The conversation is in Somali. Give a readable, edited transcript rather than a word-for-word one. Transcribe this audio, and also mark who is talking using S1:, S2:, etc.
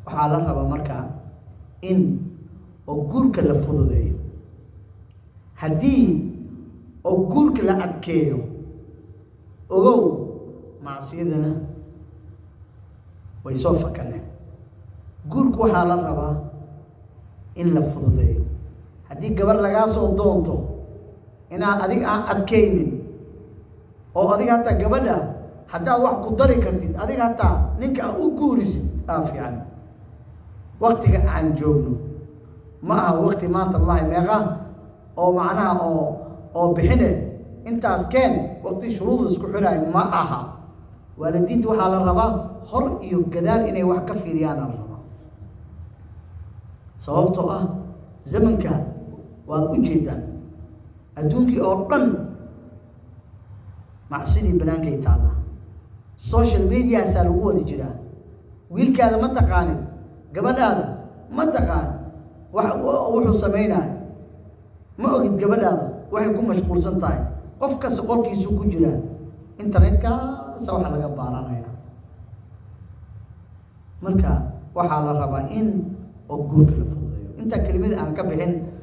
S1: waxaa la rabaa markaa in oo guurka la fududeeyo. haddii oo guurka la adkeeyo ogow macsiyadana way soo fakaneen. guurku waxaa la rabaa in la fududeeyo. haddii gabar lagaa soo doonto inaad adig aan adkaynin oo adiga hataa gabadha haddaad wax ku dari kartid adiga hataa ninka aad u guurisid fiican. waqtiga aan joogno ma aha waqti maanta allahi meeqa oo macnaha oo bixine intaas keen waqti shuruud isku xiraay ma aha. waalidiinta waxaa la rabaa hor iyo gadaal inay wax ka fiiriyaan la rabaa. sababtoo ah zamanka waad u jeedaan adduunkii oo dhan macsidii banaankay taala. social mediasaa lagu wada jiraa. wiilkaada ma taqaanid, gabadhaada ma taqaan wuxuu samaynayo, ma ogid gabadhaada waxay ku mashquulsan tahay. qof kasta qolkiisu ku jiraa internetkaasa waxa laga baaranaya. marka waxaa la rabaa in oo guurka la fududeeyo. intaa kelimada aan ka bixin